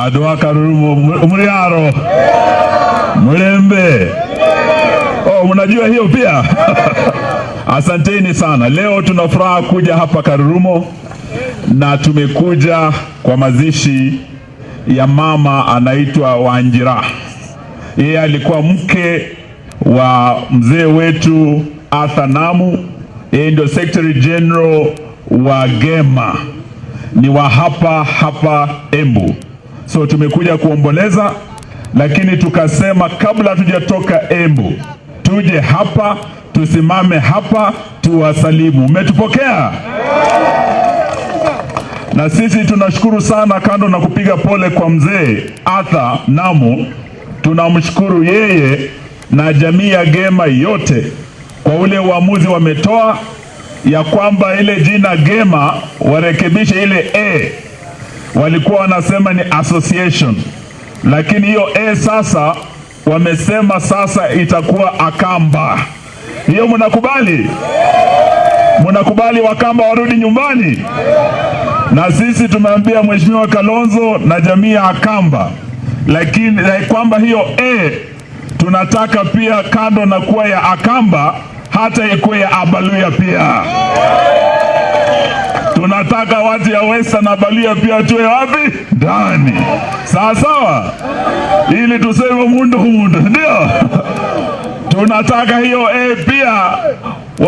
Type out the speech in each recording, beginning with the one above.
Adwa Karurumo Muriaro Murembe. Mnajua hiyo pia. Asanteni sana. Leo tunafuraha kuja hapa Karurumo na tumekuja kwa mazishi ya mama anaitwa Wanjira. Yeye alikuwa mke wa mzee wetu Arthur Namu. Yeye ndio Secretary General wa Gema, ni wa hapa Embu. So tumekuja kuomboleza, lakini tukasema kabla hatujatoka Embu tuje hapa, tusimame hapa tuwasalimu. Umetupokea? Na sisi tunashukuru sana. Kando na kupiga pole kwa mzee Arthur Namu, tunamshukuru yeye na jamii ya Gema yote kwa ule uamuzi wametoa ya kwamba ile jina Gema warekebishe ile A. Walikuwa wanasema ni association, lakini hiyo A sasa wamesema sasa itakuwa Akamba. Hiyo mnakubali? Mnakubali Wakamba warudi nyumbani? Na sisi tumeambia Mheshimiwa Kalonzo na jamii ya Akamba, lakini kwamba hiyo A tunataka pia kando na kuwa ya Akamba hata ikuwe ya Abaluya pia. Tunataka watu ya Western Abaluya pia tuwe wapi? Ndani. Sawa sawa? Ili tuseme mundo, ndio? Tunataka hiyo pia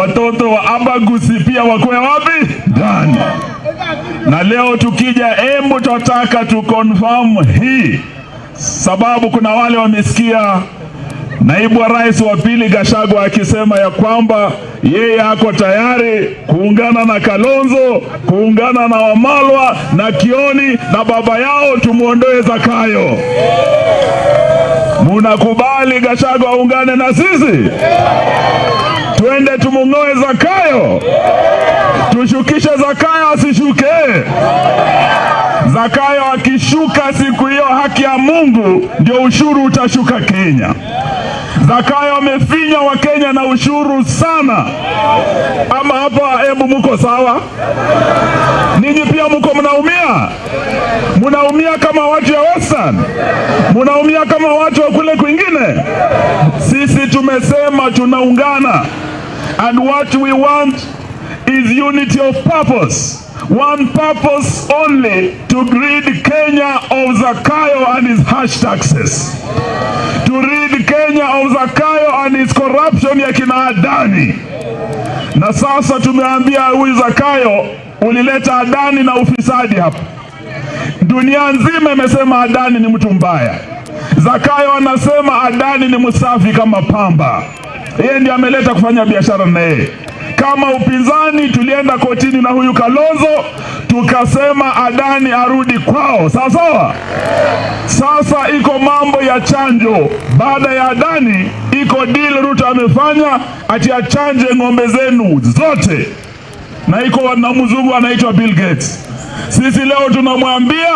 watoto wa Abagusi pia wakuwe wapi? Ndani. Na leo tukija Embu tunataka tu confirm hii, sababu kuna wale wamesikia naibu wa rais wa pili Gachagua akisema ya kwamba yeye ako tayari kuungana na Kalonzo, kuungana na Wamalwa na Kioni na baba yao tumuondoe Zakayo. Munakubali Gachagua aungane na sisi? Twende tumungoe Zakayo? Tushukishe Zakayo asishuke? Zakayo akishuka siku hiyo, haki ya Mungu, ndio ushuru utashuka Kenya. Zakayo amefinya wa Kenya na ushuru sana. Ama hapa Embu mko sawa? Ninyi pia mko mnaumia? Mnaumia kama watu ya Western? Mnaumia kama watu wa kule kwingine? Sisi tumesema tunaungana, and what we want is unity of purpose. One purpose only: to rid Kenya of Zakayo and his harsh taxes. To rid Kenya of Zakayo and his corruption ya kina Adani. Na sasa tumeambia huyu Zakayo, ulileta Adani na ufisadi hapa. Dunia nzima imesema Adani ni mtu mbaya. Zakayo anasema Adani ni msafi kama pamba. Yeye ndiye ameleta kufanya biashara na yeye. Kama upinzani tulienda kotini na huyu Kalonzo, tukasema Adani arudi kwao. Sawa sawa? Sasa iko mambo ya chanjo. Baada ya Adani iko deal Ruto amefanya ati achanje ng'ombe zenu zote. Na iko na mzungu anaitwa Bill Gates. Sisi leo tunamwambia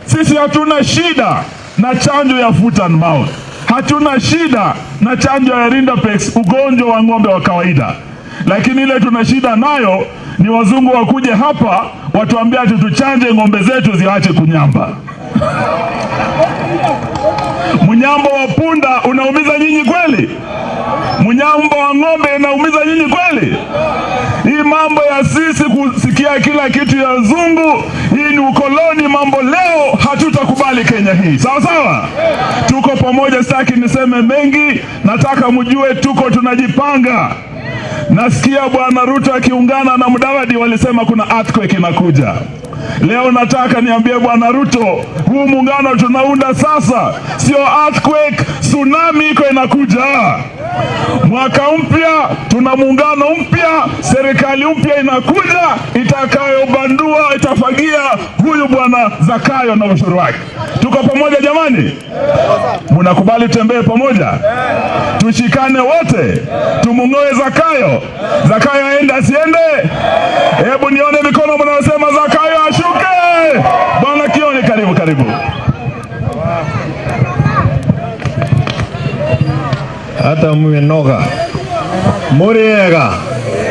sisi hatuna shida na chanjo ya foot and mouth. Hatuna shida na chanjo ya Rinderpex, ugonjwa wa ng'ombe wa kawaida. Lakini ile tuna shida nayo ni wazungu wakuje hapa watuambia ati tuchanje ng'ombe zetu ziache kunyamba. Mnyambo wa punda unaumiza nyinyi kweli? Mnyambo wa ng'ombe unaumiza nyinyi kweli? Hii mambo ya sisi kusikia kila kitu ya zungu, hii ni ukoloni mambo. Leo hatutakubali Kenya hii. Sawa sawa? Tuko pamoja, sitaki niseme mengi, nataka mjue tuko tunajipanga. Nasikia Bwana Ruto akiungana na Mudavadi walisema kuna earthquake inakuja. Leo nataka niambie Bwana Ruto, huu muungano tunaunda sasa sio earthquake, tsunami iko inakuja. Mwaka mpya tuna muungano mpya, serikali mpya inakuja itakayobandua, itafagia huyu Bwana Zakayo na ushuru wake. Tuko pamoja jamani? Mnakubali tembee pamoja? Tushikane wote, tumungoe Zakayo. Zakayo aende asiende? Hebu nione mikono mnaosema Zakayo ashuke. Bwana Kioni, karibu. Hata mwenoga Muriega